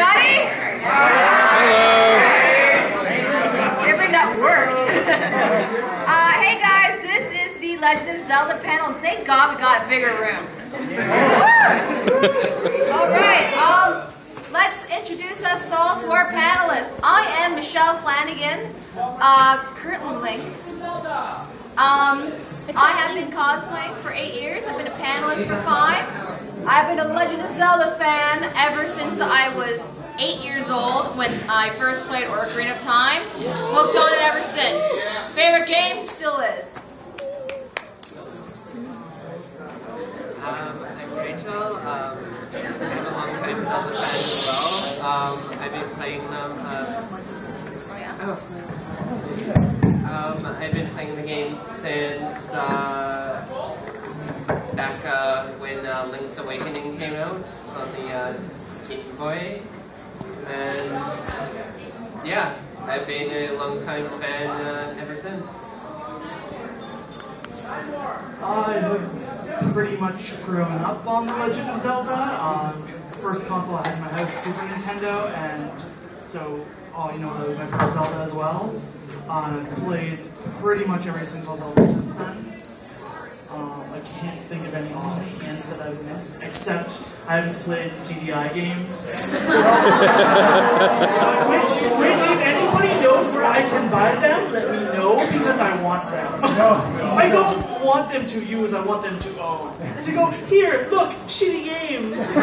everybody. Hello. I can't believe that worked. Hey guys, this is the Legend of Zelda panel, and thank God we got a bigger room. All right, let's introduce us all to our panelists. I am Michelle Flanagan, currently Link. I have been cosplaying for 8 years. I've been a panelist for 5. I've been a Legend of Zelda fan ever since I was 8 years old when I first played Ocarina of Time. Hooked on it ever since. Favorite game still is. I'm Rachel. I'm a long-time Zelda fan as well. I've been playing them. I've been playing the game since back when Link's Awakening came out on the Game Boy, and yeah, I've been a long-time fan ever since. I've pretty much grown up on The Legend of Zelda. First console I had in my house, Super Nintendo, and so you know my first Zelda as well. I've played pretty much every single Zelda since then. I can't think of any offhand that I've missed, except I haven't played CDI games. which if anybody knows where I can buy them, let me know, because I want them. I don't want them to use, I want them to own. To go, here, look, shitty games.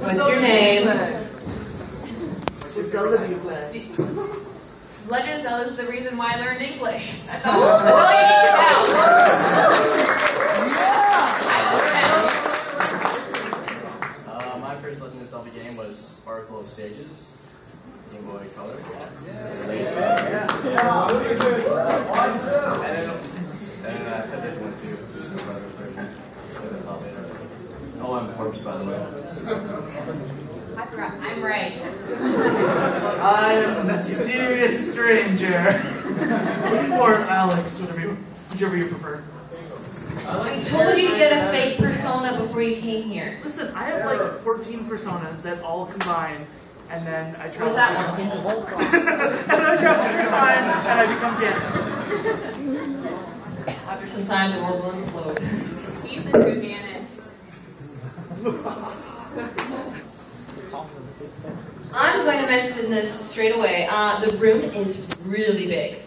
What's your name? What Zelda do you play? Legend of Zelda is the reason why I learned English. That's all you need to know. My first Legend of Zelda game was Oracle of Sages, Game Boy Color. And I had that one too. Oh, I'm Forbes, by the way. I forgot. I'm right. I'm a mysterious stranger. Or Alex, whichever you prefer. I told you to get a fake persona before you came here. Listen, I have like 14 personas that all combine, and then I travel. What's that one? And then I travel through time, and I become Ganon. After some time, the world will implode. He's the true Ganon. I'm going to mention this straight away. The room is really big.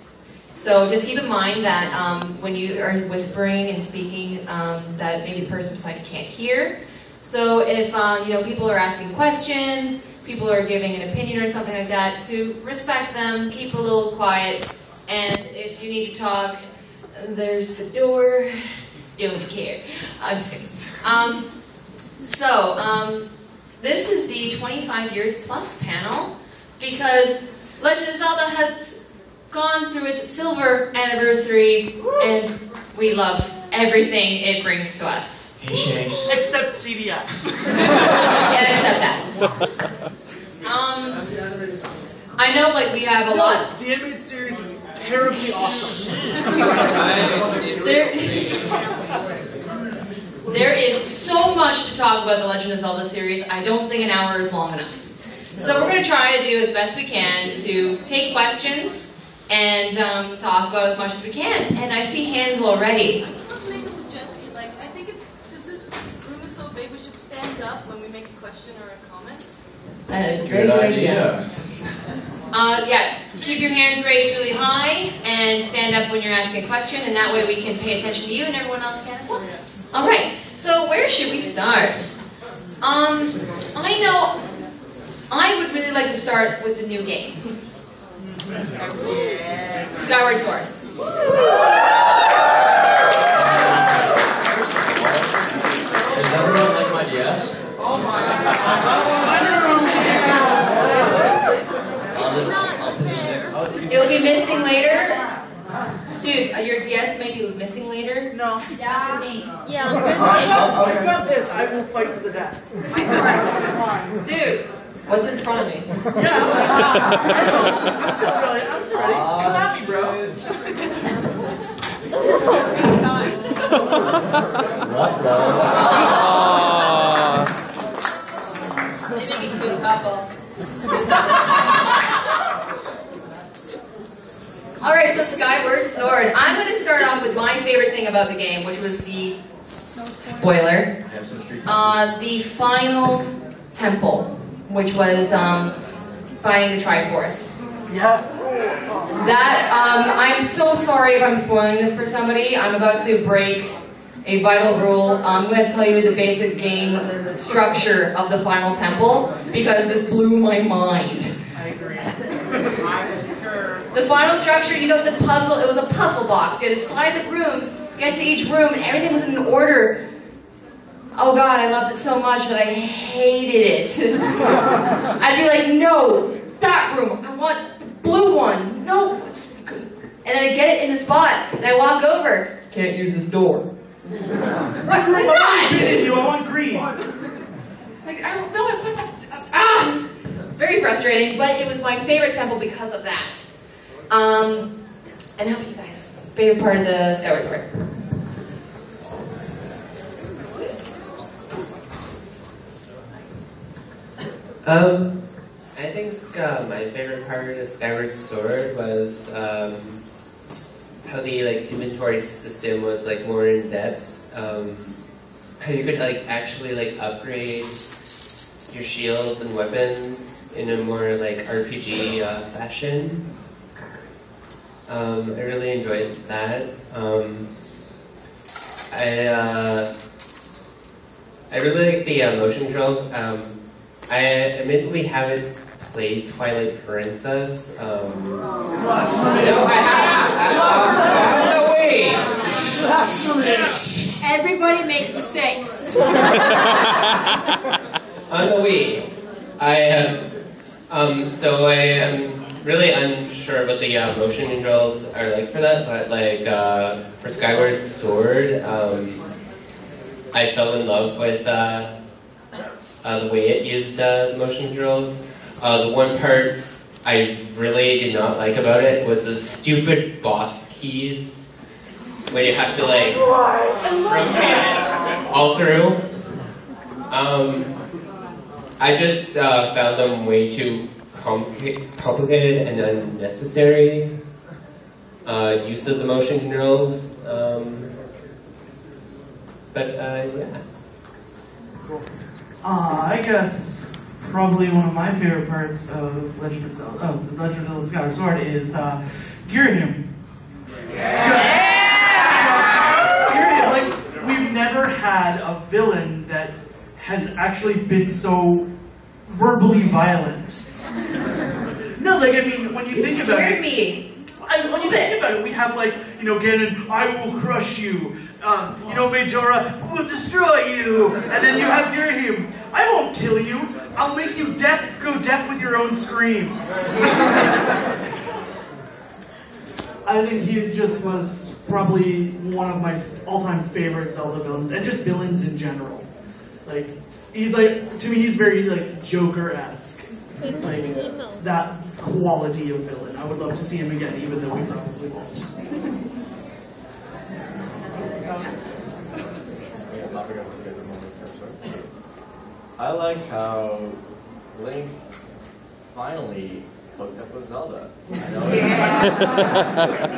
So just keep in mind that when you are whispering and speaking, that maybe the person beside you can't hear. So if people are asking questions, people are giving an opinion or something like that, to respect them, keep a little quiet, and if you need to talk, there's the door. Don't care. I'm just kidding. This is the 25 years plus panel, because Legend of Zelda has gone through its silver anniversary, and we love everything it brings to us. Hey, Shanks. Except CDI. Yeah, except that. I know, like, we have a lot. The animated series is terribly awesome. There is so much to talk about the Legend of Zelda series. I don't think an hour is long enough. So we're going to try to do as best we can to take questions and talk about as much as we can. And I see hands already. I just want to make a suggestion. Like, I think since this room is so big, we should stand up when we make a question or a comment. That is a very good idea. Yeah, keep your hands raised really high and stand up when you're asking a question, and that way we can pay attention to you and everyone else can as well. All right, so where should we start? I know I would really like to start with the new game. Skyward Sword. Does everyone like my DS? Oh my God. It'll be missing later. Dude, your DS may be missing later. No. Yeah. I've got this. I will fight to the death. Dude, What's in front of me? I'm still ready. Come at me, bro. They make a cute couple. Alright, so Skyward Sword. I'm going to start off with my favorite thing about the game, which was the, spoiler, the final temple, which was finding the Triforce. Yes. That, I'm so sorry if I'm spoiling this for somebody. I'm about to break a vital rule. I'm going to tell you the basic game structure of the final temple, because this blew my mind. I agree. The final structure, you know, the puzzle, it was a puzzle box. You had to slide the rooms, get to each room, and everything was in order. Oh God, I loved it so much that I hated it. I'd be like, no, that room, I want the blue one, no. And then I get it in the spot, and I walk over, can't use this door. What room? I'm kidding you. I want green. Like, I don't know, I want that. Very frustrating, but it was my favorite temple because of that. And how about you guys? Favorite part of the Skyward Sword? I think my favorite part of Skyward Sword was how the inventory system was more in depth. How you could actually upgrade your shields and weapons in a more RPG fashion. I really enjoyed that. I really like the motion controls. I admittedly haven't played Twilight Princess. No, I have. No way. Everybody makes mistakes. On the Wii, I so I am really unsure what the motion controls are like for that, but for Skyward Sword, I fell in love with the way it used the motion controls. The one part I really did not like about it was the stupid boss keys, where you have to rotate it all through. I just found them way too complicated and unnecessary use of the motion controls. Yeah. Cool. I guess probably one of my favorite parts of The Legend of Zelda Skyward Sword is Girahim. Girahim, we've never had a villain that has actually been so verbally violent. No, I mean, when you think about it, Scared me. When you think about it, we have Ganon, I will crush you. Majora will destroy you. And then you have Girahim, I won't kill you. I'll make you go deaf with your own screams. I think he just was probably one of my all-time favorite Zelda villains, and just villains in general. He's to me, he's very Joker-esque. That quality of villain. I would love to see him again, even though we probably won't. I liked how Link finally hooked up with Zelda. I know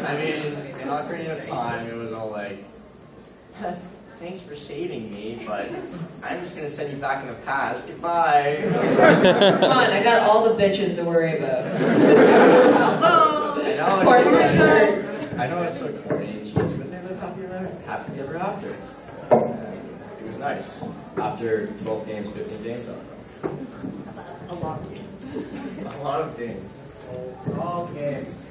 I mean, in Ocarina of Time, it was all thanks for saving me, but I'm just going to send you back in the past. Goodbye. Come on, I got all the bitches to worry about. I know it's so corny and cheesy, but they live happy ever after. It was nice. After 12 games, 15 games on it. A lot of games. A lot of games. All games.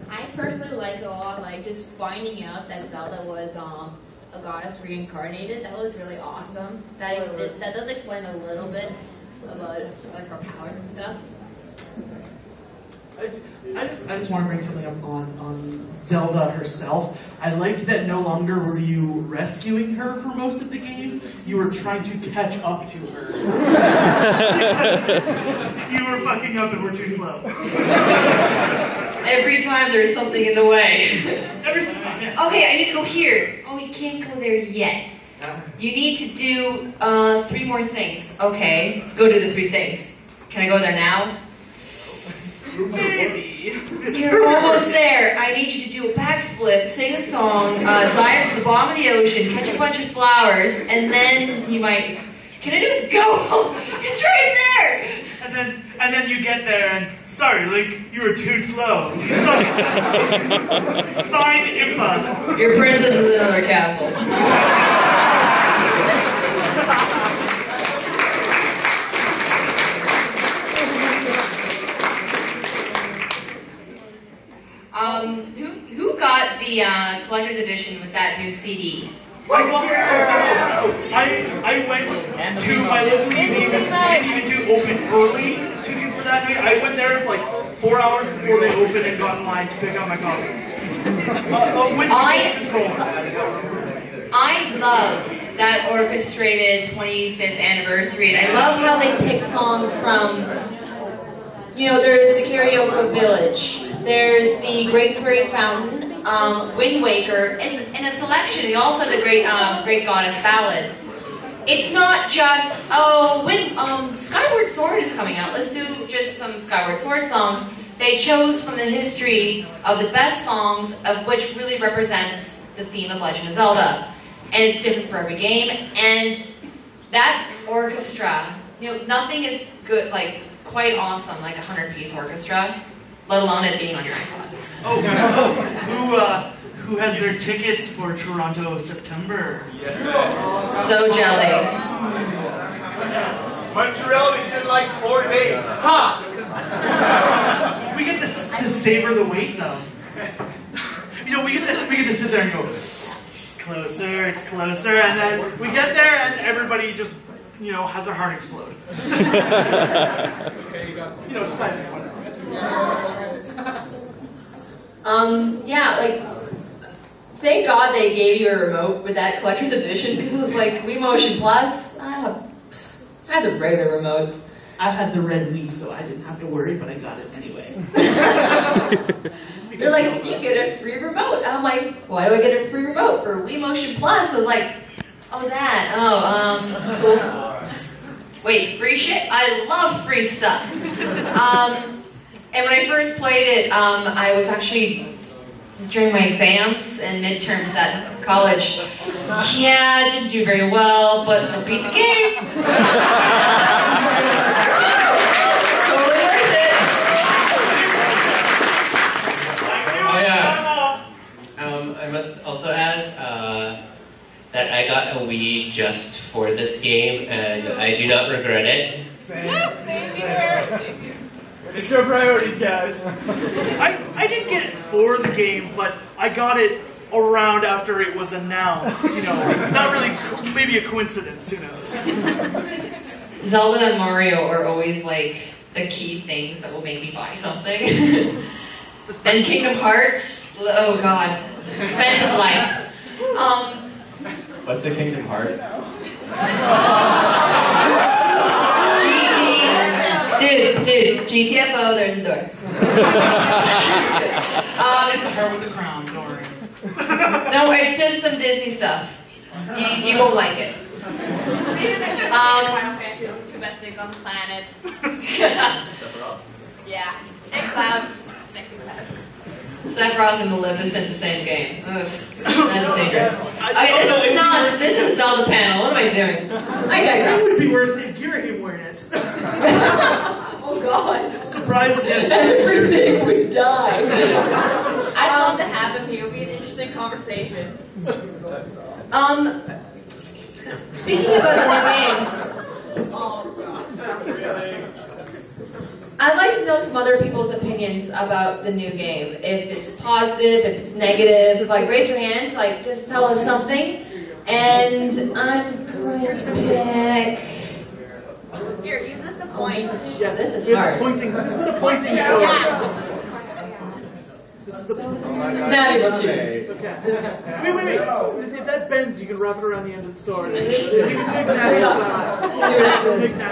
I personally like it a lot, just finding out that Zelda was a goddess reincarnated. That was really awesome. That does explain a little bit about her powers and stuff. I just want to bring something up on Zelda herself. I liked that no longer were you rescuing her for most of the game, you were trying to catch up to her. You were fucking up and were too slow. Every time there's something in the way. Every single time, yeah. Okay, I need to go here. Oh, you can't go there yet. You need to do 3 more things. Okay, go do the 3 things. Can I go there now? Maybe. You're almost there. I need you to do a backflip, sing a song, dive to the bottom of the ocean, catch a bunch of flowers, and then you might... Can I just go? It's right there! And then you get there and, sorry, Link, you were too slow. You suck at this. Signed Impa. Your princess is in another castle. Who got the collector's edition with that new CD? I went to my local UV. We didn't even do open early to do for that night. I went there like 4 hours before they opened and got in line to pick up my copy. With the controller. I love that orchestrated 25th anniversary, and I love how they pick songs from, there's the Karaoke Village, there's the Great Fairy Fountain, Wind Waker, and a selection. You also have the Great Goddess Ballad. It's not just, Skyward Sword is coming out. Let's do just some Skyward Sword songs. They chose from the history of the best songs, of which really represents the theme of Legend of Zelda. And it's different for every game. And that orchestra, nothing is good, quite awesome, like a 100-piece orchestra, let alone it being on your iPod. Who has their tickets for Toronto September? Yes. So jelly. Montreal is in like 4 days. Ha! We get to savor the wait, though. We get to sit there and go, it's closer, and then we get there and everybody just, has their heart explode. Excited. Thank God they gave you a remote with that collector's edition, because it was like Wii Motion Plus. I had the regular remotes. I had the red Wii, so I didn't have to worry, but I got it anyway. They're like, you get a free remote. I'm like, why do I get a free remote for Wii Motion Plus? I was like, cool. Wait, free shit? I love free stuff. And when I first played it, I was during my exams and midterms at college. Yeah, I didn't do very well, but still beat the game. Totally worth it. Oh yeah. I must also add that I got a Wii just for this game, and I do not regret it. Same here. It's your priorities, guys. I didn't get it for the game, but I got it around after it was announced. Not really, maybe a coincidence, who knows. Zelda and Mario are always like the key things that will make me buy something. And Kingdom Hearts, oh god, expensive life. What's a Kingdom Heart? Dude, GTFO, there's the door. It's her with the crown, don't worry. No, it's just some Disney stuff. You won't like it. Two best things on the planet. Yeah. And Cloud. Next to Cloud. Sephiroth and Maleficent, the same game. Ugh, that's dangerous. Okay, this is a Zelda panel. What am I doing? I digress. It would be worse if Gira came wearing it. Oh god. Surprise, yes. Everything would die. I'd love to have him here. It would be an interesting conversation. Speaking about the new games, Oh, God. I'd like to know some other people's opinions about the new game. If it's positive, if it's negative, raise your hands, just tell us something. And I'm going to pick... Here, use this to point. Yes, This is you're hard. This is the pointing sword. Yeah. This is the bell. Oh my God. Now you will choose. Okay. Wait. Just if that bends, you can wrap it around the end of the sword. You can pick Natty up.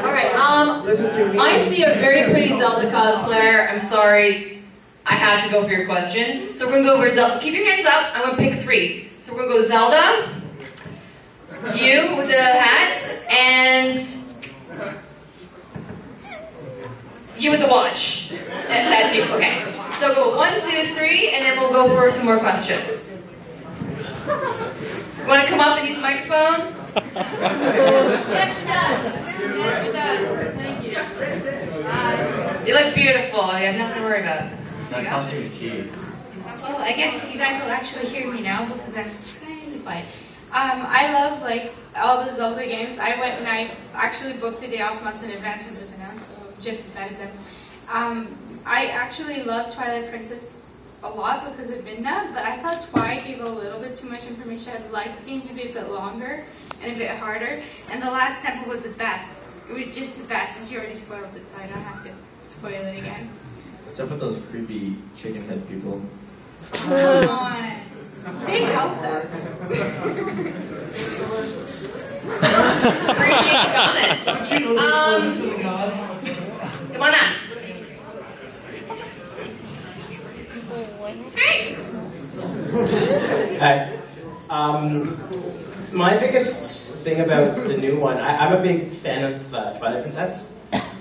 All right. I see a very pretty Zelda cosplayer. I'm sorry, I had to go for your question. So we're gonna go over Zelda. Keep your hands up. I'm gonna pick 3. So we're gonna go Zelda, you with the hat, and you with the watch. That's you. Okay. So go 1, 2, 3, and then we'll go for some more questions. You want to come up and use the microphone? Yes, she does. Yes, she does. Thank you. You look beautiful. You have nothing to worry about. That costume is key. Well, I guess you guys will actually hear me now because I'm kind of quiet. I love like all the Zelda games. I went and I actually booked the day off months in advance when it was announced, so just as bad as them. I actually love Twilight Princess a lot because of Midna, but I thought Twilight gave a little bit too much information. I'd like the game to be a bit longer and a bit harder. And the last temple was the best. It was just the best, and she already spoiled it, so I don't have to spoil it again. What's up with those creepy chicken head people? Come on. They helped us. Appreciate the comment. Come on up. Hi. My biggest thing about the new one, I'm a big fan of Twilight Princess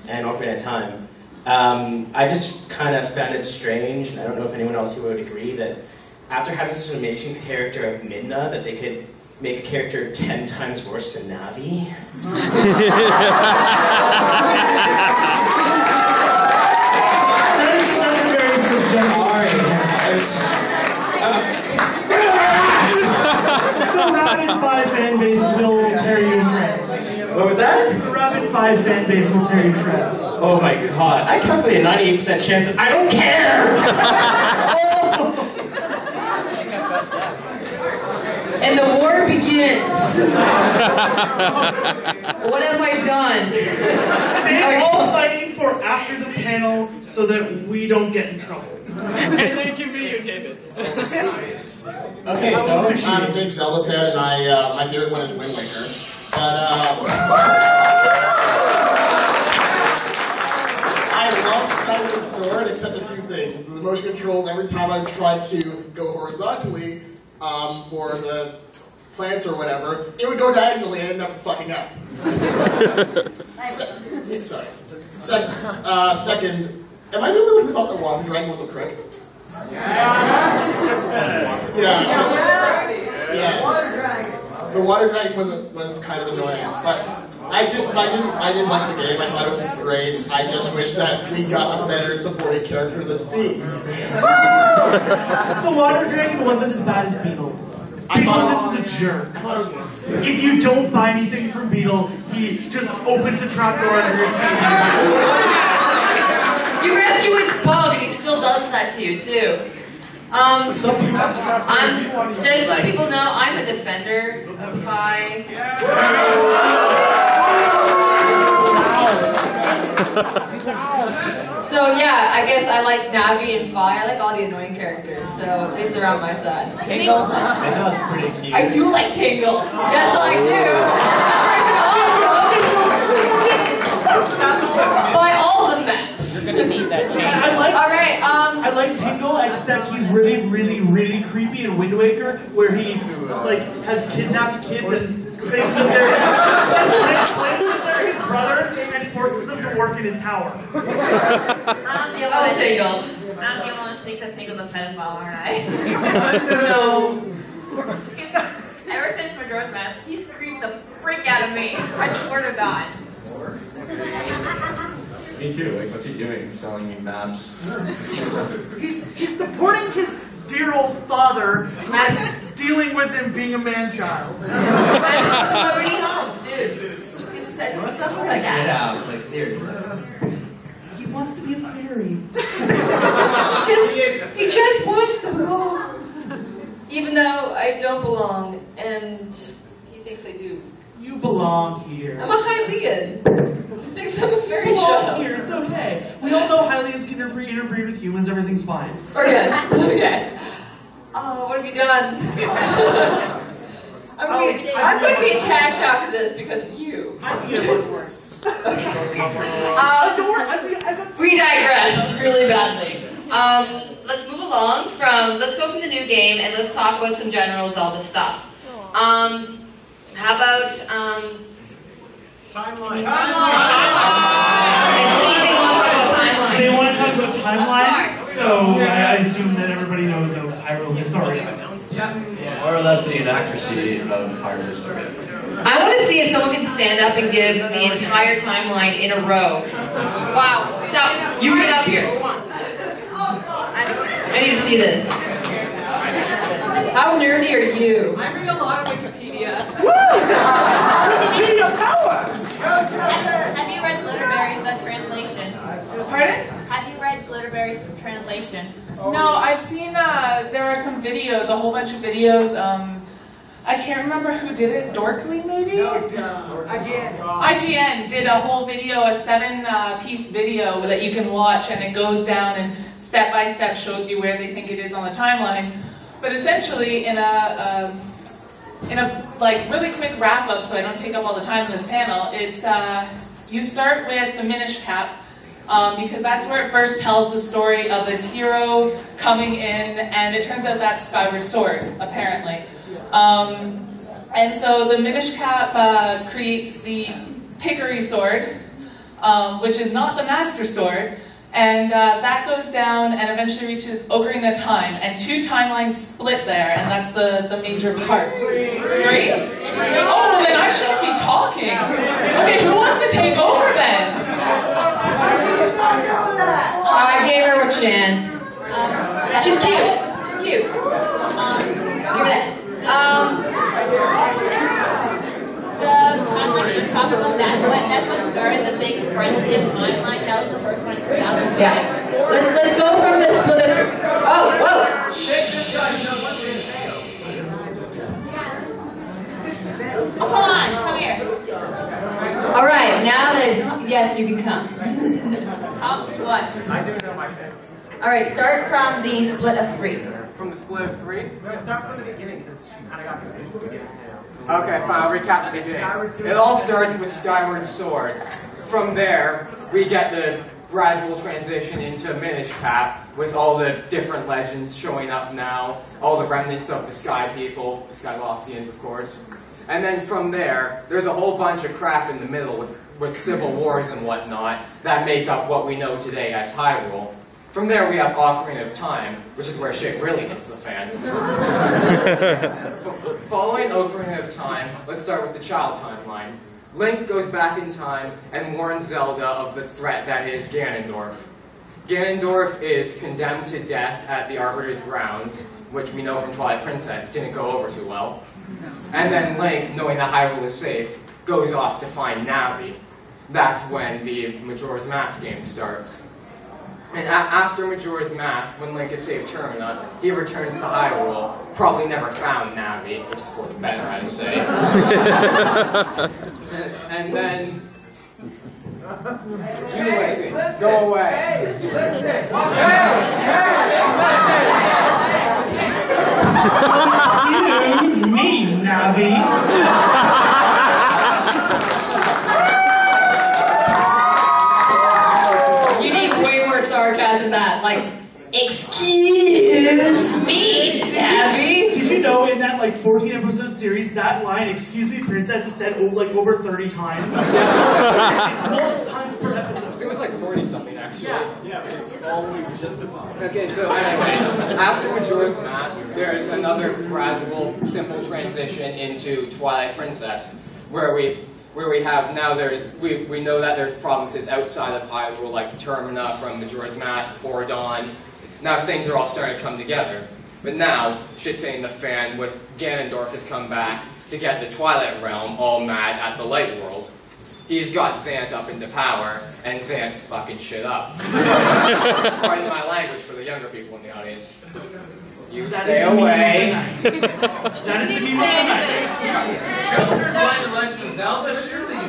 and Ocarina of Time. I just kind of found it strange, and I don't know if anyone else here would agree, that after having such an amazing character of Midna, that they could make a character 10 times worse than Navi. Sorry. The Rapid 5 fan base will tear you to shreds. What was that? The Rapid 5 fan base will tear you to shreds. Oh my god. I calculate a 98% chance that I don't care! And the war begins. What have I done? They're all fighting for after the panel so that we don't get in trouble. And then can videotape it. Okay, so I'm a big Zelda fan, and my favorite one is Wind Waker. But I love Skyward Sword, except a few things. The motion controls, every time I try to go horizontally for the plants or whatever, it would go diagonally and end up fucking up. Sorry. Second, am I the only one who thought the water dragon was a prick? Yeah. The water dragon was kind of annoying, but I did like the game. I thought it was great. I just wish that we got a better supporting character than Thee. The water dragon wasn't as bad as Beetle. Beetle was a jerk. I thought it was. If you don't buy anything from Beetle, he just opens a trapdoor under your feet. You rescue his bug, and he still does that to you too. Just so people know, I'm a defender of Phi. So yeah, I guess I like Navi and Phi. I like all the annoying characters, so they surround my side. Tingle? Tingle's pretty cute. I do like Tingle. Yes, I do. By all the maps. You're gonna need that chain. I like Tingle, except he's really, really, really creepy in Wind Waker, where he like has kidnapped kids and claims that they're his brothers and forces them to work in his tower. I'm the only one who thinks that Tingle's a pedophile, aren't I? No. Ever since Majora's Mask, he's creeped the freak out of me. I swear to God. Me too. Like, what's he doing? Selling me maps? He's supporting his dear old father as dealing with him being a man-child. Celebrity homes, dude. He's stuff like Get that. out. Like, seriously. He wants to be a fairy. He just wants to belong. Even though I don't belong, and he thinks I do. You belong here. I'm a Hylian. Thanks for the fairy We'll all show. here, it's okay. We all know Hylians can interbreed with humans, everything's fine. Okay. Oh, what have you done? I'm going to be attacked after this because of you. I think it was worse. Okay. Don't worry, We digress really badly. Let's move along let's go from the new game and let's talk about some general Zelda stuff. How about, Timeline. They want to talk about timeline, so I assume that everybody knows of Hyrule history. More or less the inaccuracy of Hyrule history. I want to see if someone can stand up and give the entire timeline in a row. Wow. So, you get up here. I need to see this. How nerdy are you? I read a lot of Wikipedia. Wikipedia power! Have you read Glitterberry's translation? Pardon? Have you read Glitterberry's translation? No, I've seen, there are some videos, a whole bunch of videos. I can't remember who did it. Dorkly, maybe? No, IGN. IGN did a whole video, a 7-piece video that you can watch, and it goes down and step by step shows you where they think it is on the timeline. But essentially, in a like really quick wrap up, so I don't take up all the time in this panel, it's you start with the Minish Cap. Because that's where it first tells the story of this hero coming in, and it turns out that's Skyward Sword, apparently. And so the Minish Cap creates the Pickery Sword, which is not the Master Sword, and that goes down and eventually reaches Ocarina of Time, and 2 timelines split there, and that's the major part. 3? Oh, then I shouldn't be talking. Okay, who wants to take over then? I gave her a chance. She's cute. She's cute. Give her that. The timeline she was talking about, that's what started the big frenzy of timeline. That was the first one in 2006. Yeah. Let's go from this split of... Oh, whoa! Oh, come on, come here. All right, now that... Yes, you can come. Come to us. I do know my favorite. All right, start from the split of 3. From the split of 3? No, start from the beginning because she kind of got confused at the beginning too. Okay, fine, I'll recap the beginning. It all starts with Skyward Sword. From there, we get the gradual transition into Minish Cap, with all the different legends showing up now, all the remnants of the Sky People, the Sky Loftians, of course. And then from there, there's a whole bunch of crap in the middle with civil wars and whatnot that make up what we know today as Hyrule. From there, we have Ocarina of Time, which is where shit really hits the fan. Following Ocarina of Time, let's start with the child timeline. Link goes back in time and warns Zelda of the threat that is Ganondorf. Ganondorf is condemned to death at the Arbiter's grounds, which we know from Twilight Princess didn't go over too well. And then Link, knowing that Hyrule is safe, goes off to find Navi. That's when the Majora's Mask game starts. And after Majora's Mask, when Link has saved Termina, he returns to Hyrule, probably never found Navi, which is for the better, I'd say. and then... You listen. Go away. Excuse me, Navi. You need way more sarcasm than that. Like, excuse me, Abby. Did you know in that like 14-episode series, that line, "Excuse me, princess," is said like over 30 times? Multiple times per episode. It was like 40-something, actually. Yeah, it's always justified. Okay, so anyways, after Majora's Mask, there's another gradual, simple transition into Twilight Princess, where we have now we know that there's provinces outside of Hyrule, like Termina from Majora's Mask, Ordon. Now things are all starting to come together. But now, shit's hitting the fan with Ganondorf has come back to get the Twilight Realm all mad at the Light World. He's got Zant up into power, and Zant's fucking shit up. Pardon my language for the younger people in the audience. You stay away. That is the meaning of the night. Children playing The Legend of Zelda? Surely you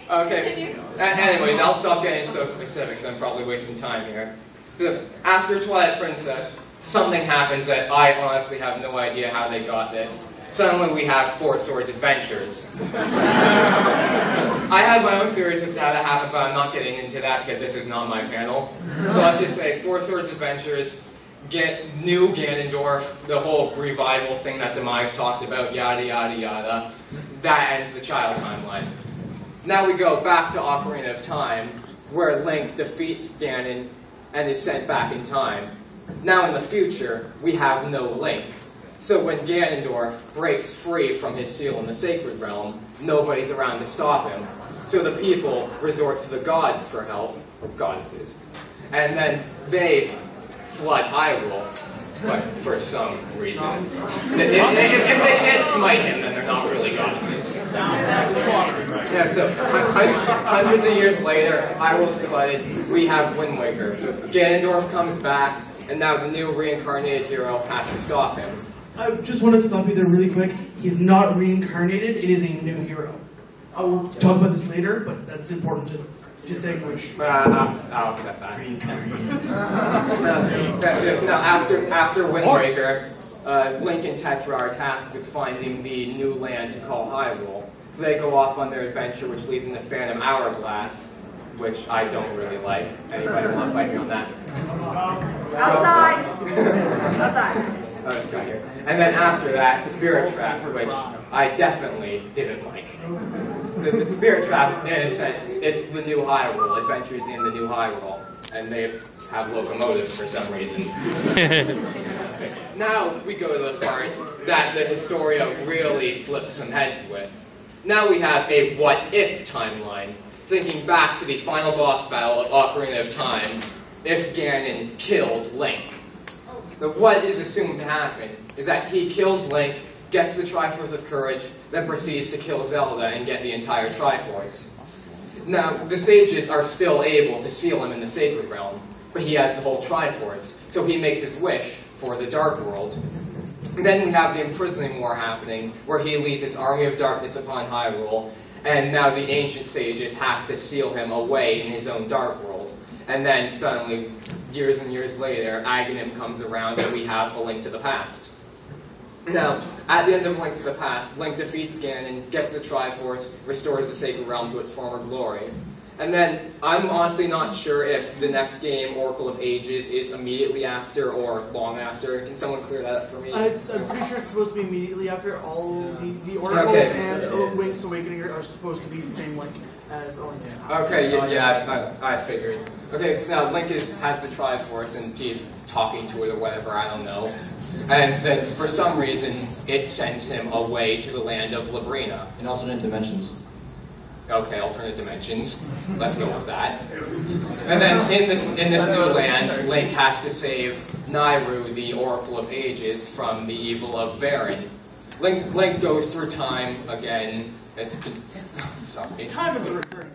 Okay. Anyways, I'll stop getting so specific. 'Cause I'm probably wasting time here. So, after Twilight Princess, something happens that I honestly have no idea how they got this. Suddenly we have Four Swords Adventures. I have my own theories as to how that happened, but I'm not getting into that because this is not my panel. So let's just say Four Swords Adventures, get new Ganondorf, the whole revival thing that Demise talked about, yada yada yada. That ends the child timeline. Now we go back to Ocarina of Time, where Link defeats Ganon and is sent back in time. Now in the future, we have no Link. So when Ganondorf breaks free from his seal in the Sacred Realm, nobody's around to stop him. So the people resort to the gods for help, or goddesses. And then they flood Hyrule, but for some reason. If they can't smite him, then they're not really goddesses. Yeah, so hundreds of years later, Hyrule's flooded, we have Wind Waker. Ganondorf comes back, and now the new reincarnated hero has to stop him. I just want to stop you there really quick. He's not reincarnated, it is a new hero. I will talk about this later, but that's important to distinguish. I'll accept that. Now, after Wind Waker, Link and Tetra are tasked with finding the new land to call Hyrule. So they go off on their adventure, which leads into Phantom Hourglass, which I don't really like. Anybody want to fight me on that? Outside! Outside. It's got here. And then after that, Spirit Trap, which I definitely didn't like. The Spirit Trap, in a sense, it's the new Hyrule, Adventures in the New Hyrule, and they have locomotives for some reason. Now we go to the part that the Historia really flips some heads with. Now we have a what-if timeline, thinking back to the final boss battle of Ocarina of Time, if Ganon killed Link. But what is assumed to happen is that he kills Link, gets the Triforce of Courage, then proceeds to kill Zelda and get the entire Triforce. Now, the sages are still able to seal him in the Sacred Realm, but he has the whole Triforce, so he makes his wish for the Dark World. Then we have the Imprisoning War happening, where he leads his army of darkness upon Hyrule, and now the ancient sages have to seal him away in his own Dark World. And then suddenly, years and years later, Aghanim comes around and we have A Link to the Past. Now, at the end of Link to the Past, Link defeats Ganon, gets the Triforce, restores the Sacred Realm to its former glory. And then, I'm honestly not sure if the next game, Oracle of Ages, is immediately after or long after. Can someone clear that up for me? I'm pretty sure it's supposed to be immediately after. All the Oracles and Link's Awakening are supposed to be the same link as A Link to the Past. Okay, I figured. Okay, so now Link has the Triforce and he's talking to it or whatever, I don't know. And then for some reason, it sends him away to the land of Labrina. In alternate dimensions. Okay, alternate dimensions. Let's go with that. And then in this new land, Link has to save Nairu, the Oracle of Ages, from the evil of Varen. Link goes through time again. Sorry. Time is a recurring.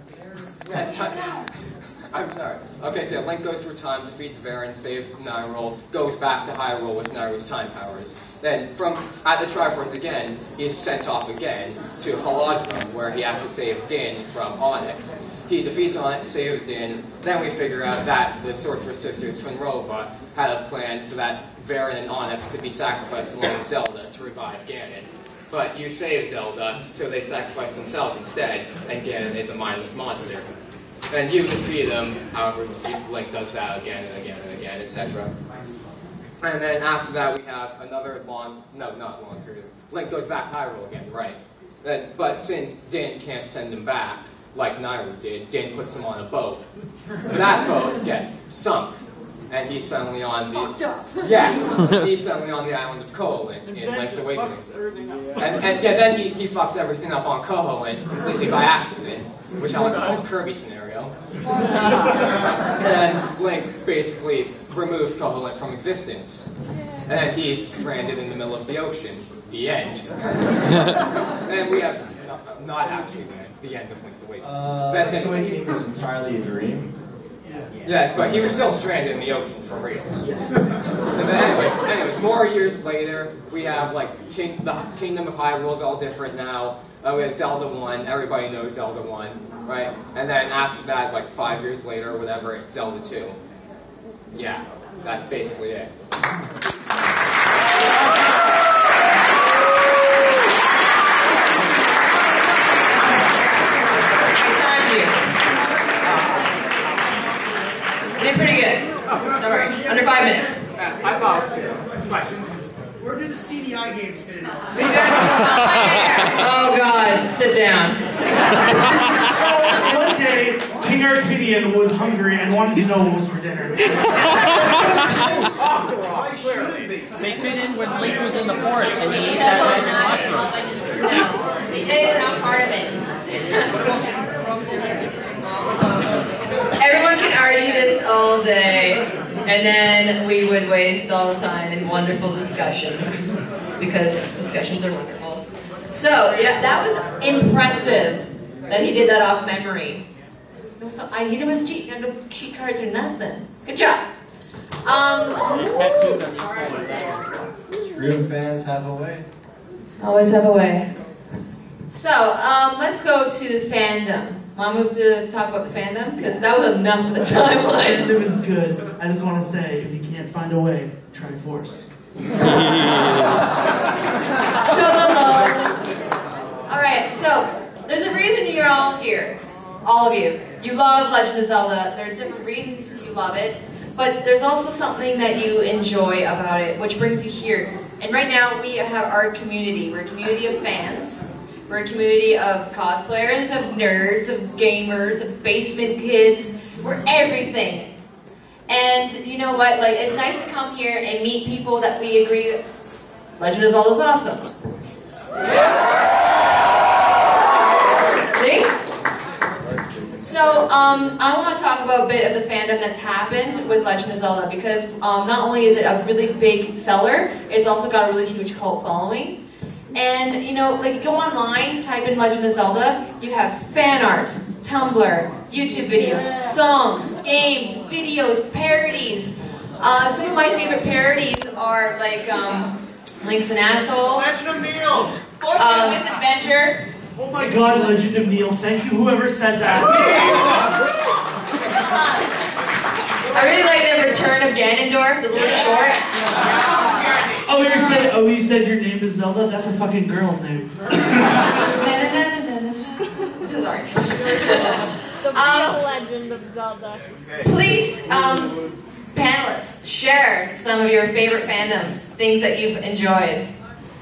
I'm sorry. Okay, so Link goes through time, defeats Varen, saves Nairu, goes back to Hyrule with Nairu's time powers. Then, at the Triforce again, he's sent off again to Holodrum, where he has to save Din from Onyx. He defeats Onyx, saves Din, then we figure out that the Sorceress Sisters, Twinrova, had a plan so that Varen and Onyx could be sacrificed along with Zelda to revive Ganon. But you save Zelda, so they sacrifice themselves instead, and Ganon is a mindless monster. And you defeat him, however, Link does that again and again and again, etc. And then after that we have another not long period. Link goes back to Hyrule again, right. But since Din can't send him back, like Nairu did, Din puts him on a boat. That boat gets sunk, and he's suddenly on the... he's suddenly on the island of Koholint in Link's Awakening. And then he fucks everything up on Koholint completely by accident, which I would call a Kirby scenario. And Link basically removes Koholint from existence. And then he's stranded in the middle of the ocean. The end. And we have, not actually the end of Link's Awakening. Link's Awakening was entirely a dream. Yeah, but he was still stranded in the ocean for real. Anyways, more years later, we have like the Kingdom of Hyrule is all different now. We have Zelda 1, everybody knows Zelda 1, right? And then after that, like 5 years later or whatever, it's Zelda 2. Yeah, that's basically it. Did pretty good. Don't worry. Under 5 minutes. I thought. Questions? Where do the CDI games fit in? Oh God, sit down. One day, King Arcadian was hungry and wanted to know what was for dinner. They fit in when Link was in the forest and he ate that magic mushroom. They were not part of it. Everyone can argue this all day, and then we would waste all the time in wonderful discussions, because discussions are wonderful. So, yeah, that was impressive that he did that off memory. He didn't was cheat, got no cheat cards or nothing. Good job. True fans have a way. Always have a way. So, let's go to fandom. Want to move to talk about the fandom? Because that was enough of the timeline. It was good. I just want to say, if you can't find a way, try force. Alright, so, there's a reason you're all here. All of you. You love Legend of Zelda. There's different reasons you love it. But there's also something that you enjoy about it, which brings you here. And right now, we have our community. We're a community of fans. We're a community of cosplayers, of nerds, of gamers, of basement kids. We're everything. And you know what? Like, it's nice to come here and meet people that we agree Legend of Zelda is awesome. See? So, I want to talk about a bit of the fandom that's happened with Legend of Zelda, because not only is it a really big seller, it's also got a really huge cult following. And, you know, like, go online, type in Legend of Zelda, you have fan art, Tumblr, YouTube videos, songs, games, videos, parodies. Some of my favorite parodies are, like, Link's an Asshole. Legend of Neil! Misadventure. Oh my God, Legend of Neil. Thank you, whoever said that. I really like the Return of Ganondorf, the little short. You said your name is Zelda? That's a fucking girl's name. Sorry. The real Legend of Zelda. Please, panelists, share some of your favorite fandoms, things that you've enjoyed.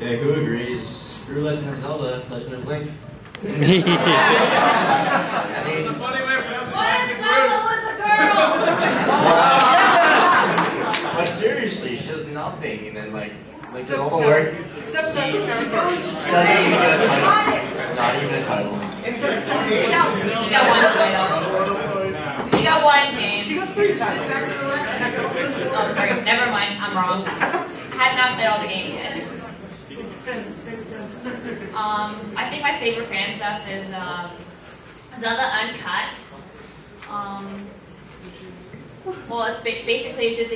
Yeah, who agrees? Screw Legend of Zelda, Legend of Link. What if Zelda was a girl? But seriously, she does nothing, and then like does all the work. Except Not even a title. You got one title. You got one name. You got 3 titles. Oh, great. Never mind. I'm wrong. Had not played all the games yet. I think my favorite fan stuff is Zelda Uncut. Well, it's basically it's just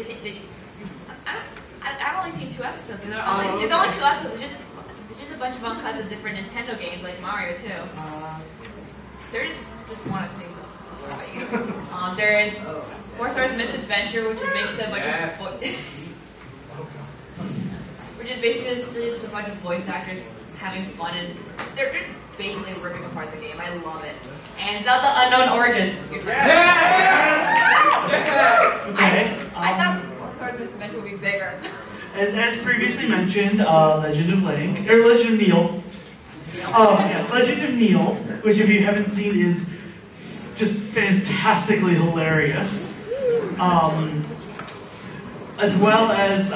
I've only seen 2 episodes. There's only 2 episodes. It's just a bunch of uncuts of different Nintendo games, like Mario too. There's just one I've seen. There is 4 Stars Misadventure, which is basically a bunch of just a bunch of voice actors having fun, and they're just basically ripping apart the game. I love it. And Zelda Unknown Origins. Yes! Okay. I thought 4 Stars Misadventure would be bigger. As previously mentioned, Legend of Link, or Legend of Neil. Yes, Legend of Neil, which if you haven't seen is just fantastically hilarious. As well as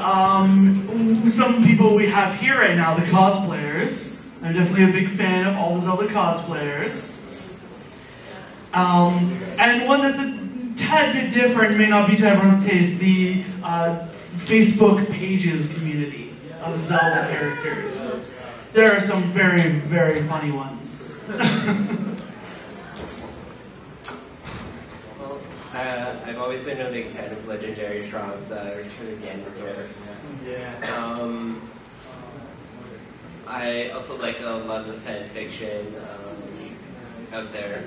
some people we have here right now, the cosplayers. I'm definitely a big fan of all the Zelda cosplayers. And one that's a tad bit different, may not be to everyone's taste, the Facebook pages community of Zelda characters. There are some very, very funny ones. I I've always been a big fan of Legendary Strong's Return of Ganondorf. Yeah. I also like a lot of the fan fiction out there.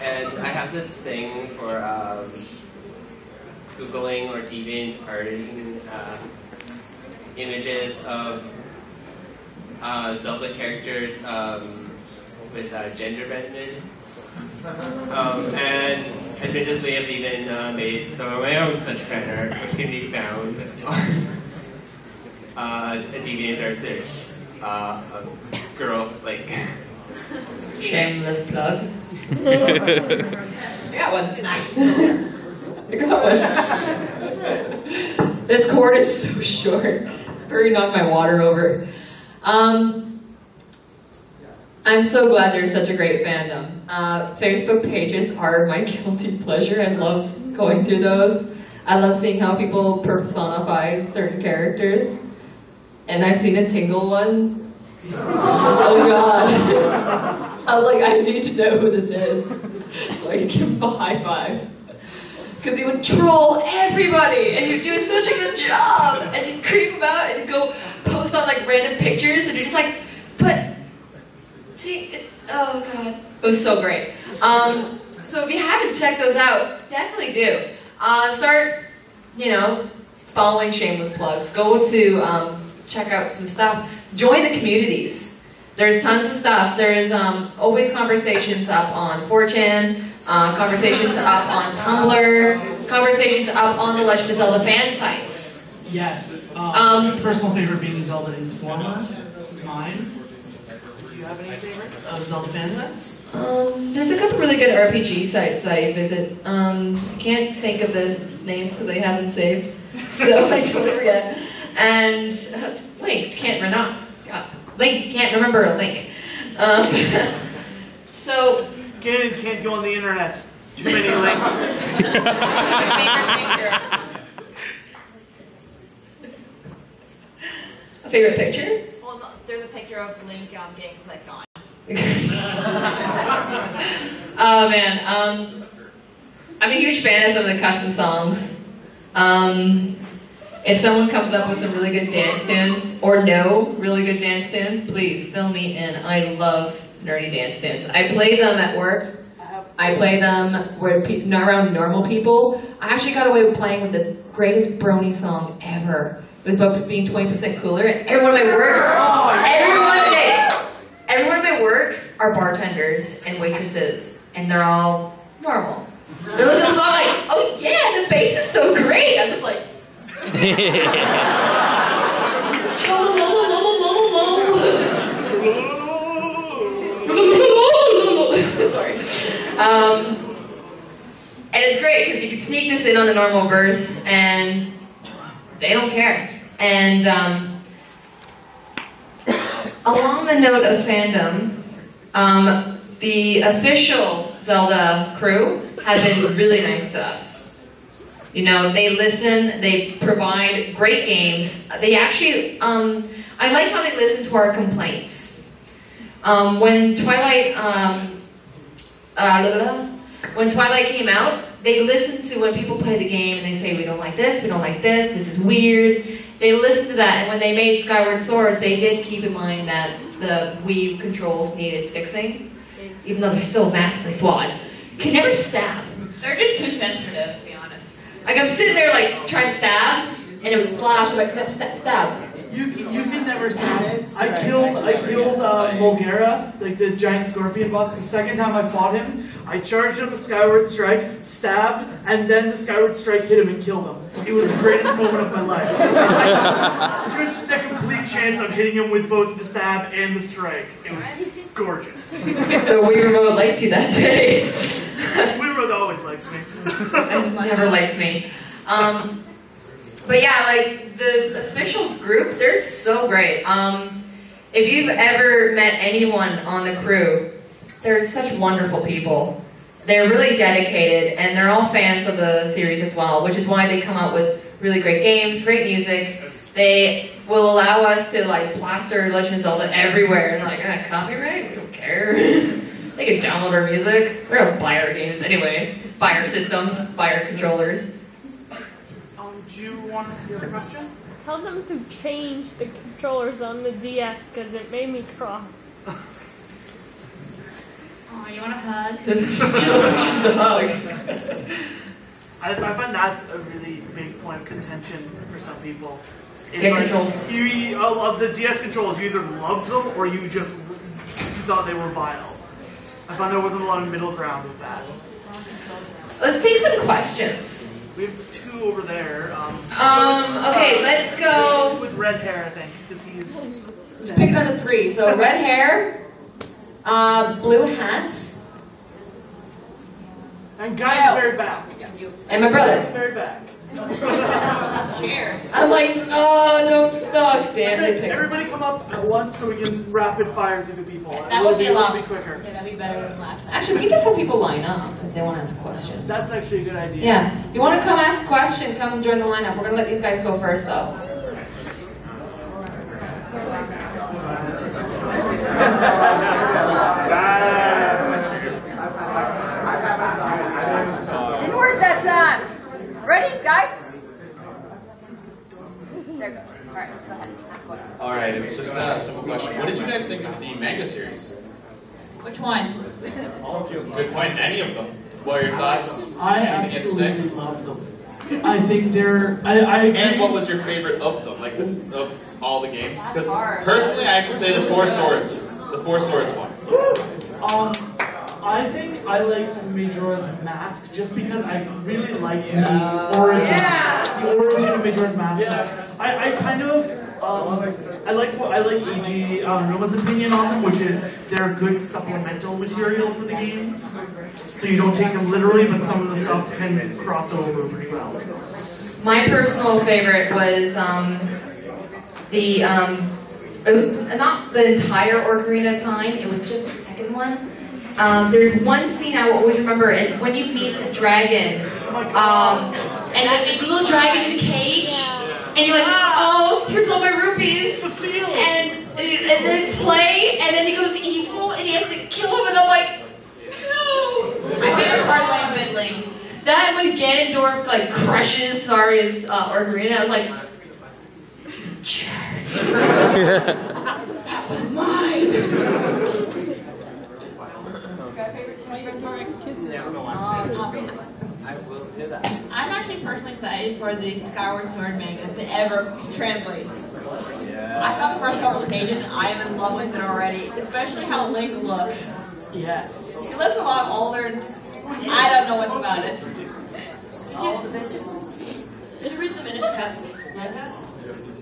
And I have this thing for Googling or DeviantArting images of Zelda characters with gender bended. And admittedly, I've even made some of my own such fan art, which can be found on a DeviantArt search. A girl, like... Shameless plug. I got one. I got one. That's right. This cord is so short. Hurry, knock my water over. I'm so glad there's such a great fandom. Facebook pages are my guilty pleasure. I love going through those. I love seeing how people personify certain characters. And I've seen a Tingle one. Oh god. I was like, I need to know who this is. So I could give him a high five. Because he would troll everybody, and he'd do such a good job. And he'd creep him out, and he'd go post on like random pictures, and you're just like, but, see, oh god. It was so great. So if you haven't checked those out, definitely do. Start, following shameless plugs. Go to, check out some stuff. Join the communities. There's tons of stuff. There's always conversations up on 4chan, conversations up on Tumblr, conversations up on the Legend of Zelda fan sites. Yes. Personal favorite being Zelda Informer is mine. Do you have any favorites of Zelda fan sites? There's a couple really good RPG sites I visit. I can't think of the names because I have them saved, so I don't forget. And Link can't remember a link. So Ganon can't go on the internet. Too many links. A favorite picture? Well, no, there's a picture of Link getting clicked on. Oh man, I'm a huge fan of some of the custom songs. If someone comes up with some really good dance tunes, or no really good dance tunes, please fill me in. I love nerdy dance tunes. I play them at work. I play them around normal people. I actually got away with playing with the greatest brony song ever. It was about being 20% cooler, and everyone at my work are bartenders and waitresses, and they're all normal. They listen to the song like, oh yeah, the bass is so great. I'm just like, sorry. And it's great because you can sneak this in on the normal verse, and they don't care. And along the note of fandom, the official Zelda crew have been really nice to us. They listen, they provide great games. They actually, I like how they listen to our complaints. When Twilight came out, they listened to when people play the game and they say, we don't like this is weird. They listened to that, and when they made Skyward Sword, they did keep in mind that the Wii controls needed fixing, even though they're still massively flawed. You can never stab. They're just too sensitive, to be honest. Like, I'm sitting there, like, trying to stab, and it would slash, I'm like, no, stab. You can never stab. I killed Mulgara, like the giant scorpion boss. The second time I fought him, I charged him with Skyward Strike, stabbed, and then the Skyward Strike hit him and killed him. It was the greatest moment of my life. Just the complete chance of hitting him with both the stab and the strike. It was gorgeous. The Wii Remote liked you that day. Wii Remote always likes me. It never likes me. But yeah, like, the official group, they're so great. If you've ever met anyone on the crew, they're such wonderful people. They're really dedicated, and they're all fans of the series as well, which is why they come up with really great games, great music. They will allow us to, like, plaster Legend of Zelda everywhere, and like, copyright? We don't care. They can download our music. They're gonna buy our games anyway. Buy our systems, buy our controllers. Do you want the other question? Tell them to change the controllers on the DS because it made me cry. Oh, you want a hug? The hug. I find that's a really big point of contention for some people. It's Yeah, like controls. the DS controls, you either loved them or you just thought they were vile. I found there wasn't a lot of middle ground with that. Let's take some questions. We have 2 over there. Okay, let's go. With red hair, I think, because he's. Let's pick another 3. So red hair, blue hat, And guy very back. and my brother. Very back. Cheers. I'm like, oh, don't stop, damn it. Everybody come up at once so we can rapid fire through the people. That would be a lot quicker. Yeah, that'd be better than last time. Actually, we can just have people line up if they want to ask a question. That's actually a good idea. Yeah, if you want to come ask a question, come join the lineup. We're going to let these guys go first, though. It didn't work that time. Ready, guys? There it goes. All right, let's go ahead. All right, it's just a simple question. What did you guys think of the manga series? Which one? Good point. Any of them. What are your thoughts? I Anything you had to absolutely love them. I think they're. I agree. And what was your favorite of them? Like of all the games? Because personally, I have to say the Four Swords. The Four Swords one. I think I liked Majora's Mask just because I really liked the origin of Majora's Mask. I kind of I like E.G. Noma's opinion on them, which is they're good supplemental material for the games. So you don't take them literally, but some of the stuff can cross over pretty well. My personal favorite was it was not the entire Ocarina of Time, it was just the second one. There's one scene I will always remember, it's when you meet the dragon, and it's a little dragon in a cage, and you're like, oh, here's all my rupees, and then play, and then he goes evil, and he has to kill him, and I'm like, no! My favorite part was when Link. That when Ganondorf like crushes Saria's Ocarina, I was like, that was mine. I'm actually personally excited for the Skyward Sword manga if it ever translates. I saw the first couple of pages and I am in love with it already, especially how Link looks. Yes. He looks a lot older and I don't know what about it. Did you read the Minish Cap manga?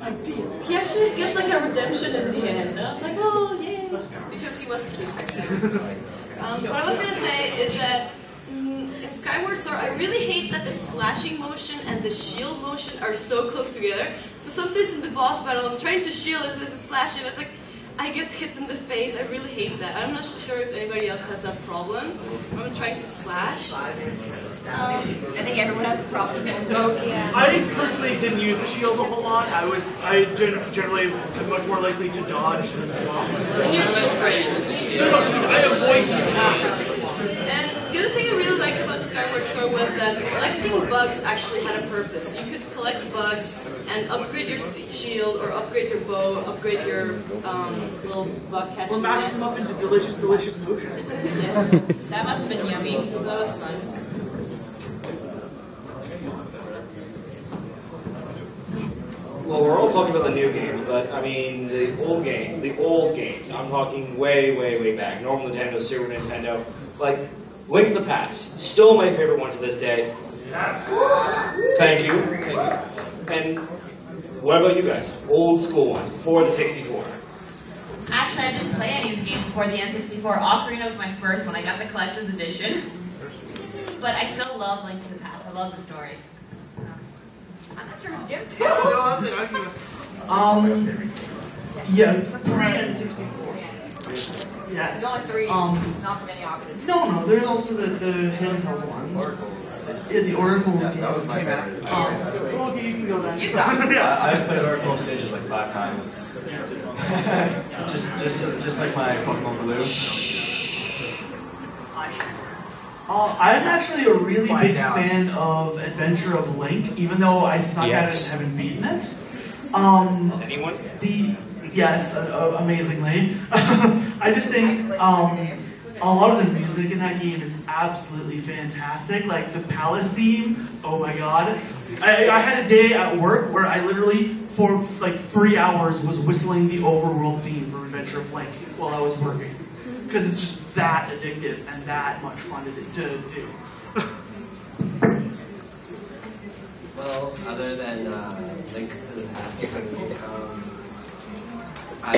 I did. He actually gets like a redemption in the end. I was like, oh yay, because he was cute. What I was gonna say is that in Skyward Sword, I really hate that the slashing motion and the shield motion are so close together. So sometimes in the boss battle, I'm trying to shield and there's a slash, and it's like I get hit in the face. I really hate that. I'm not sure if anybody else has that problem. I'm trying to slash. I think everyone has a problem with both. Yeah. I personally didn't use the shield a whole lot. I generally am much more likely to dodge than block. Your shield breaks. I avoid the attack. And the other thing I really liked about Skyward Sword was that collecting bugs actually had a purpose. You could collect bugs and upgrade your shield, or upgrade your bow, upgrade your little bug catching. Or mash them up into delicious, delicious potion. Yeah. That must have been yummy. That was fun. Well, we're all talking about the new games, but I mean the old games. I'm talking way, way, way back. Normal Nintendo, Super Nintendo, like Link to the Past. Still my favorite one to this day. Thank you. And what about you guys? Old school ones before the 64. Actually, I didn't play any of the games before the N64. Ocarina was my first one. I got the collector's edition. But I still love Link to the Past. I love the story. I'm not sure who to give it to. Yeah, 3 and 64. Yes. There's only 3, not many options. No, there's also the handheld ones. Yeah, the Oracle games. That was my favorite. Okay, you can go then. You go. I've played Oracle of Stages like 5 times. just like my Pokemon Blue. I'm actually a really big fan of Adventure of Link, even though I suck at it and haven't beaten it. Anyone? Yes, amazingly. I just think a lot of the music in that game is absolutely fantastic. Like the Palace theme, oh my god. I had a day at work where I literally, for like 3 hours, was whistling the overworld theme from Adventure of Link while I was working. Because it's just that addictive and that much fun to do. Well, other than Link to the Past for me, I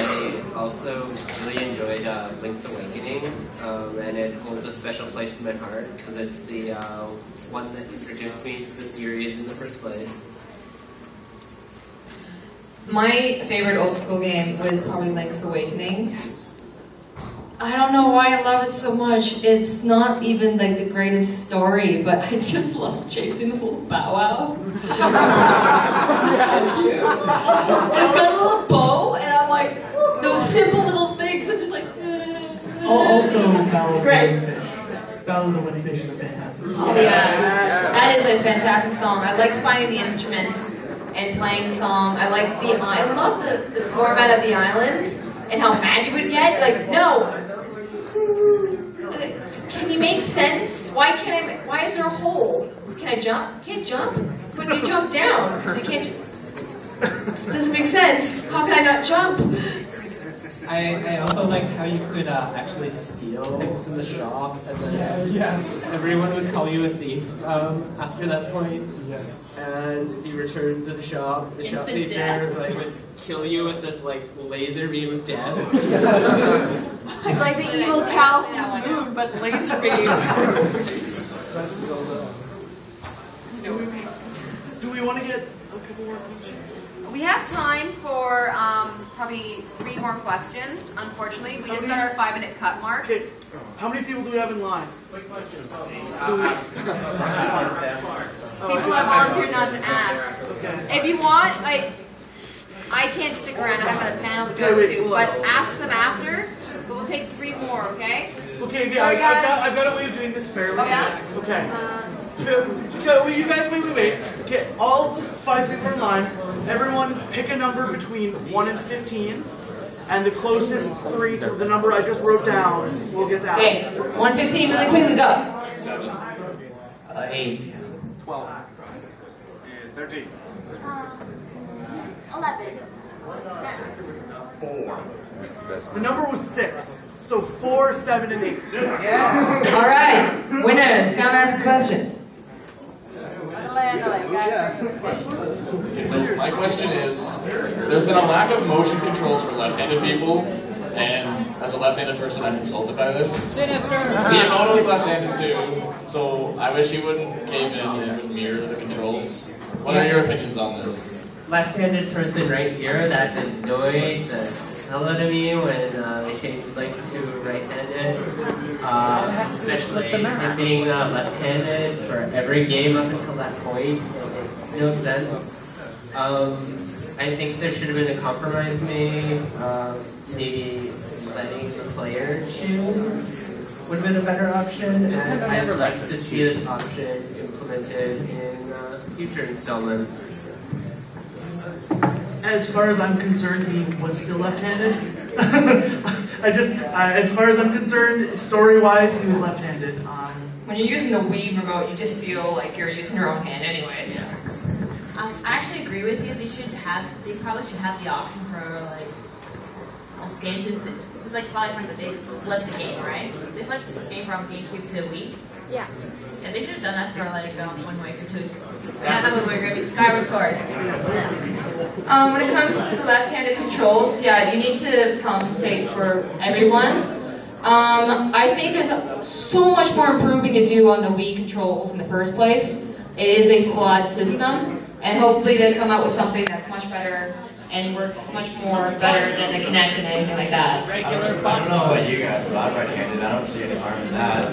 also really enjoyed Link's Awakening, and it holds a special place in my heart because it's the one that introduced me to the series in the first place. My favorite old school game was probably Link's Awakening. I don't know why I love it so much. It's not even like the greatest story, but I just love chasing the little Bow Wow. It's got a little bow, and I'm like, those simple little things. I'm just like, Also, Ballad it's great. Ballad of the Winning Fish is a fantastic song. Oh yeah, that is a fantastic song. I liked finding the instruments and playing the song. I love the format of the island and how mad you would get. Like, no. Can you make sense? Why is there a hole? Can I jump? Can't jump? But you jump down, so you can't. Doesn't make sense. How can I not jump? I also liked how you could actually steal things from the shop, and then everyone would call you a thief after that point. Yes. And if you returned to the shopkeeper would kill you with this laser beam of death. It's like the evil cow from the moon, but laser beams. That's Zelda. Do we want to get a couple more questions? We have time for probably 3 more questions. Unfortunately, we just got our 5-minute cut mark. Okay, how many people do we have in line? People have volunteered not to ask. If you want, I can't stick around. I have another panel to go to, but ask them after. But we'll take 3 more, okay? Okay, Sorry, guys. I've got a way of doing this fairly. Oh, yeah? Okay. You guys wait. Okay, all the 5 people in line, everyone pick a number between 1 and 15, and the closest 3 to the number I just wrote down will get that. Okay, 1:15, really quickly, go. 7. 8. 12. And 13. 11. 4. The number was 6, so 4, 7, and 8. All right, winners, come ask a question. Okay, so my question is, there's been a lack of motion controls for left-handed people, and as a left-handed person, I'm insulted by this. Sinister! Miyamoto's left-handed too, so I wish he wouldn't cave in and would mirror the controls. What are your opinions on this? Left-handed person right here, that annoyed the hell out of me when I changed to right-handed. Especially him being left-handed for every game up until that point. It makes no sense. I think there should have been a compromise made. Maybe letting the player choose would have been a better option, and I'd like to see this option implemented in future installments. As far as I'm concerned, he was still left-handed. As far as I'm concerned, story-wise, he was left-handed. When you're using the Wii remote, you just feel like you're using your own hand anyways. I actually agree with you. They probably should have the option for most games since Twilight Princess, they flipped the game, right? They flipped this game from GameCube to Wii. Yeah. Yeah, they should have done that for Wind Waker too. Yeah, not Wind Waker, Skyward Sword. When it comes to the left-handed controls, yeah, you need to compensate for everyone. I think there's so much more improving to do on the Wii controls in the first place. It is a flawed system, and hopefully they'll come out with something that's much better and works much more better than the Kinect and anything like that. I don't know about you guys, but I'm right-handed. I don't see any harm in that.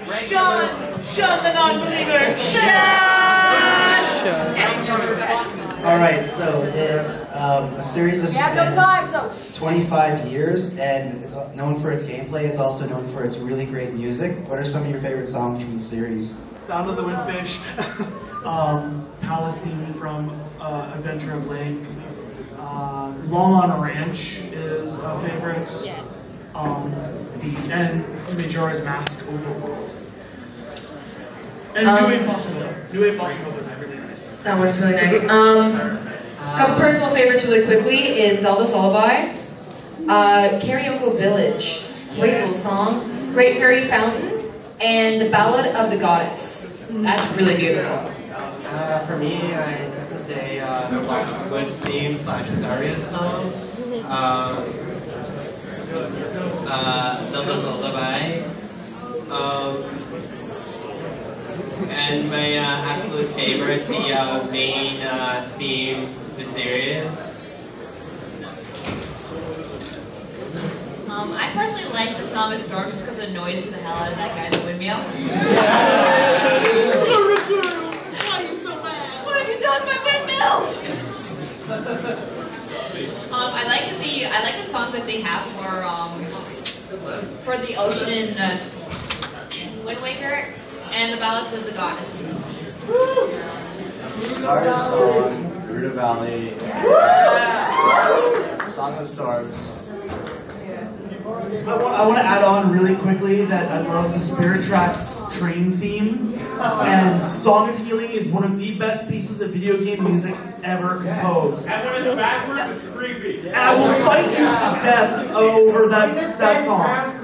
Sean the non-believer! Sean! All right, so it's a series that's You have no time, so 25 years, and it's known for its gameplay. It's also known for its really great music. What are some of your favorite songs from the series? Down to the Windfish, Palace theme from Adventure of Link, Long on a Ranch is a favorite. Yes. And Majora's Mask Overworld. And New Wave Possible. New Wave Possible was really nice. That one's really nice. A couple personal favorites really quickly is Zelda's Lullaby, Karaoke Village, great little song, Great Fairy Fountain, and The Ballad of the Goddess. That's really beautiful. For me, I have to say the Lost Woods theme / Zarya song, Zelda's Lullaby, and my absolute favorite, the main theme to the series. I personally like the song of Storm just because it annoys the hell out of that guy in the windmill. why are you so mad? What have you done to my windmill? I like the song that they have for the ocean in Wind Waker and the Ballad of the Goddess. Zarya song, Gerudo Valley, Song of the Stars. I want to add on really quickly that I love the Spirit Tracks train theme, and Song of Healing is one of the best pieces of video game music ever composed. And when it's backwards, it's creepy. And I will fight you to death over that song.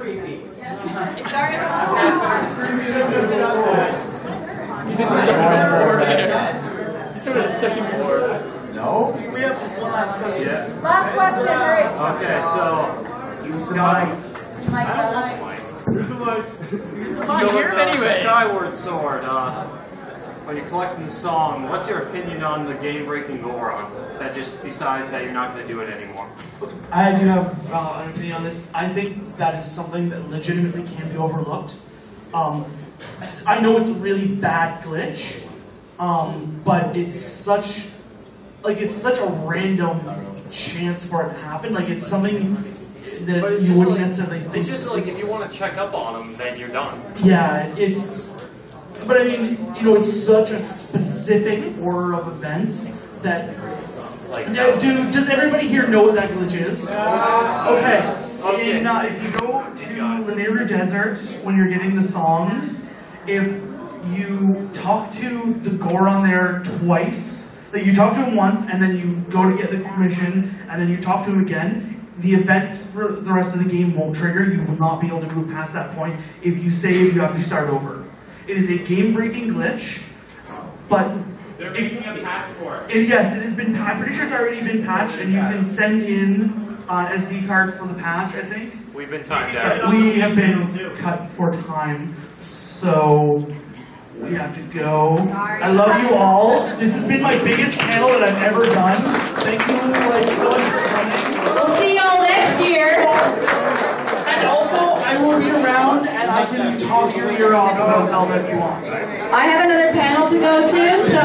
No? We have one last question. Yeah. Last question, hurry. Okay, so Use the mic. Who's the mic? So here anyway. Skyward Sword, when you're collecting the song, what's your opinion on the game-breaking Goron that just decides that you're not going to do it anymore? I do have an opinion on this. I think that is something that legitimately can be overlooked. I know it's a really bad glitch, but it's such a random chance for it to happen. Like, it's something that you wouldn't necessarily think. It's just like if you want to check up on them, then you're done. Yeah, but I mean, it's such a specific order of events that. Does everybody here know what that glitch is? Okay. If you go to Lanayru Desert when you're getting the songs, if you talk to the Goron there twice, like you talk to him once and then you go to get the mission and then you talk to him again, the events for the rest of the game won't trigger. You will not be able to move past that point. If you save, you have to start over. It is a game-breaking glitch, but they're making a patch for it. Yes, it has been. I'm pretty sure it's already been patched, and you can send in SD card for the patch. I think we've been timed out. We have been cut for time, so we have to go. I love you all. This has been my biggest panel that I've ever done. Thank you so much for coming. We'll see y'all next year. And also, I will be around, and I can talk your ear off about Zelda if you want. I have another panel to go to, so